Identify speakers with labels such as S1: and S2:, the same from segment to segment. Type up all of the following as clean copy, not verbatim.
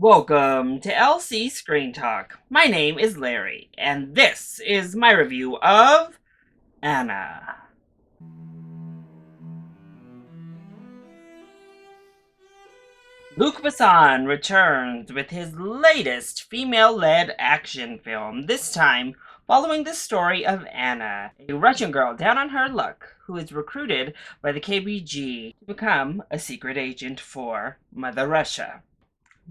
S1: Welcome to LC Screen Talk. My name is Larry, and this is my review of Anna. Luc Besson returns with his latest female-led action film, this time following the story of Anna, a Russian girl down on her luck who is recruited by the KGB to become a secret agent for Mother Russia.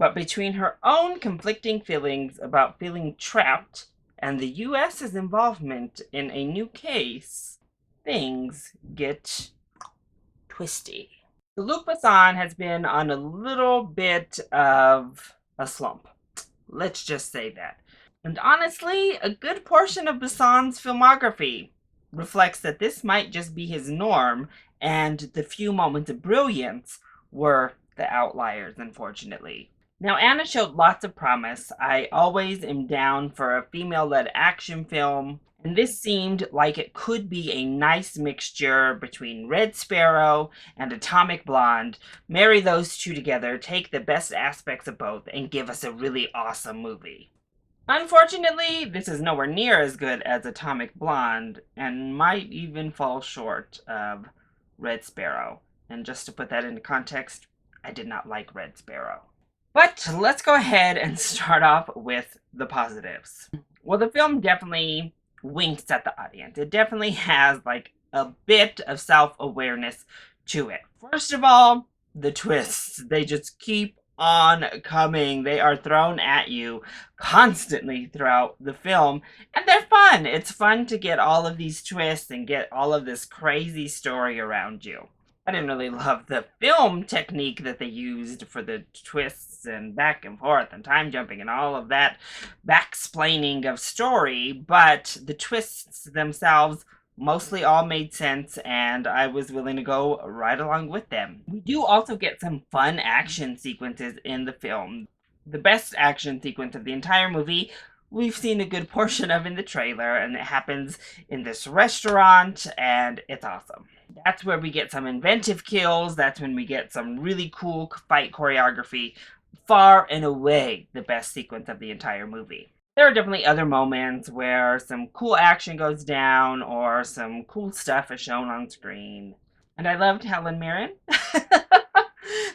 S1: But between her own conflicting feelings about feeling trapped and the US's involvement in a new case, things get twisty. Luc Besson has been on a little bit of a slump. Let's just say that. And honestly, a good portion of Besson's filmography reflects that this might just be his norm, and the few moments of brilliance were the outliers, unfortunately. Now, Anna showed lots of promise. I always am down for a female-led action film, and this seemed like it could be a nice mixture between Red Sparrow and Atomic Blonde. Marry those two together, take the best aspects of both, and give us a really awesome movie. Unfortunately, this is nowhere near as good as Atomic Blonde, and might even fall short of Red Sparrow. And just to put that into context, I did not like Red Sparrow. But let's go ahead and start off with the positives. Well, the film definitely winks at the audience. It definitely has like a bit of self-awareness to it. First of all, the twists. They just keep on coming. They are thrown at you constantly throughout the film, and they're fun. It's fun to get all of these twists and get all of this crazy story around you. I didn't really love the film technique that they used for the twists and back and forth and time jumping and all of that backsplaining of story, but the twists themselves mostly all made sense, and I was willing to go right along with them. We do also get some fun action sequences in the film. The best action sequence of the entire movie we've seen a good portion of in the trailer, and it happens in this restaurant, and it's awesome. That's where we get some inventive kills. That's when we get some really cool fight choreography. Far and away the best sequence of the entire movie. There are definitely other moments where some cool action goes down or some cool stuff is shown on screen. And I loved Helen Mirren.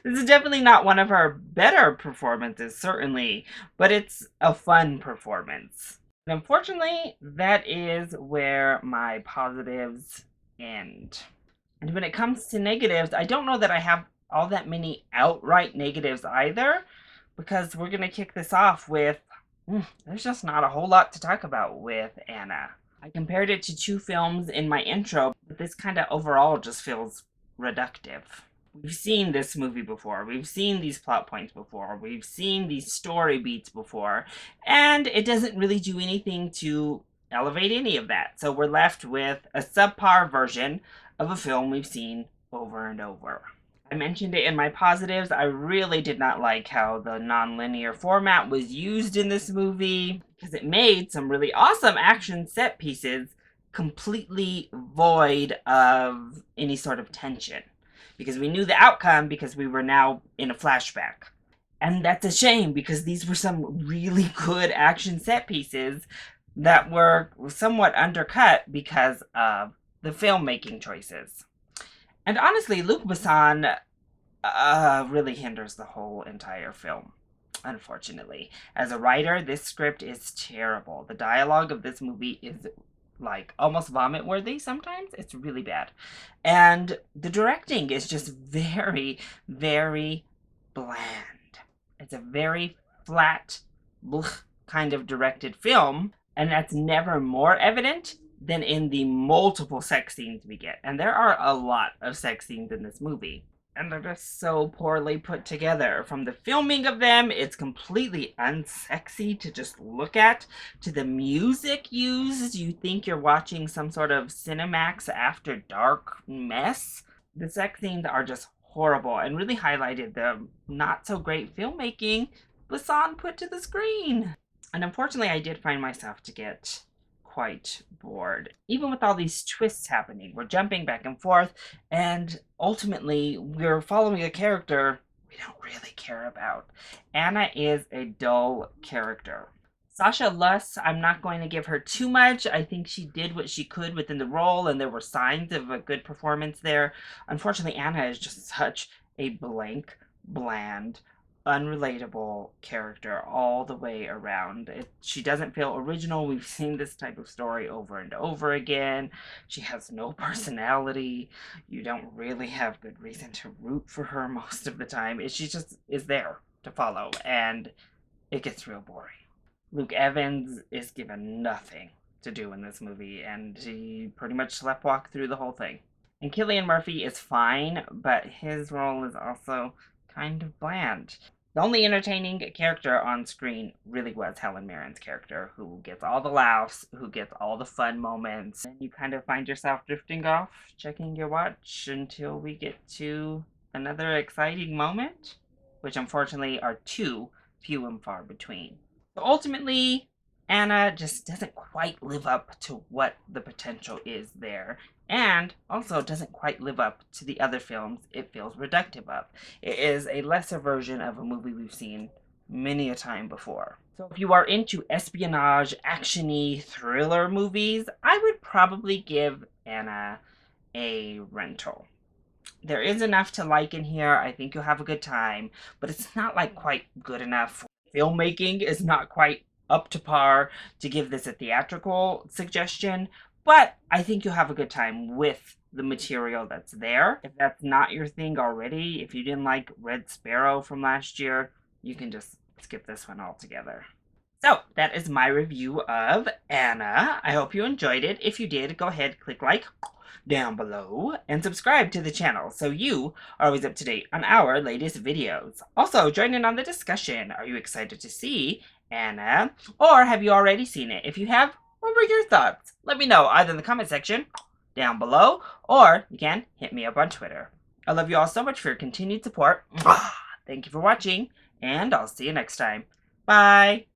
S1: This is definitely not one of her better performances, certainly, but it's a fun performance. And unfortunately, that is where my positives end. And when it comes to negatives, I don't know that I have all that many outright negatives either, because we're going to kick this off with, there's just not a whole lot to talk about with Anna. I compared it to two films in my intro, but this kind of overall just feels reductive. We've seen this movie before. We've seen these plot points before. We've seen these story beats before, and it doesn't really do anything to elevate any of that. So we're left with a subpar version of a film we've seen over and over. I mentioned it in my positives. I really did not like how the non-linear format was used in this movie, because it made some really awesome action set pieces completely void of any sort of tension, because we knew the outcome because we were now in a flashback. And that's a shame, because these were some really good action set pieces that were somewhat undercut because of the filmmaking choices. And honestly, Luc Besson really hinders the whole entire film, unfortunately. As a writer, this script is terrible. The dialogue of this movie is like almost vomit worthy sometimes. It's really bad. And the directing is just very, very bland. It's a very flat, kind of directed film, and that's never more evident than in the multiple sex scenes we get. And there are a lot of sex scenes in this movie. And they're just so poorly put together. From the filming of them, it's completely unsexy to just look at. To the music used, you think you're watching some sort of Cinemax After Dark mess. The sex scenes are just horrible and really highlighted the not so great filmmaking Besson put to the screen. And unfortunately, I did find myself to get quite bored. Even with all these twists happening, we're jumping back and forth, and ultimately we're following a character we don't really care about. Anna is a dull character. Sasha Luss, I'm not going to give her too much. I think she did what she could within the role, and there were signs of a good performance there. Unfortunately, Anna is just such a blank, bland, unrelatable character all the way around. She doesn't feel original. We've seen this type of story over and over again. She has no personality. You don't really have good reason to root for her most of the time. She just is there to follow, and it gets real boring. Luke Evans is given nothing to do in this movie, and he pretty much sleptwalked through the whole thing. And Cillian Murphy is fine, but his role is also kind of bland. The only entertaining character on screen really was Helen Mirren's character, who gets all the laughs, who gets all the fun moments, and you kind of find yourself drifting off, checking your watch until we get to another exciting moment, which unfortunately are too few and far between. So ultimately, Anna just doesn't quite live up to what the potential is there, and also doesn't quite live up to the other films it feels reductive of. It is a lesser version of a movie we've seen many a time before. So if you are into espionage, action-y, thriller movies, I would probably give Anna a rental. There is enough to like in here. I think you'll have a good time, but it's not like quite good enough. Filmmaking is not quite up to par to give this a theatrical suggestion, but I think you'll have a good time with the material that's there. If that's not your thing already, if you didn't like Red Sparrow from last year, you can just skip this one altogether. So that is my review of Anna. I hope you enjoyed it. If you did, go ahead, click like down below and subscribe to the channel so you are always up to date on our latest videos. Also, join in on the discussion. Are you excited to see Anna, or have you already seen it? If you have, what were your thoughts? Let me know either in the comment section down below, or you can hit me up on Twitter. I love you all so much for your continued support. Thank you for watching, and I'll see you next time. Bye!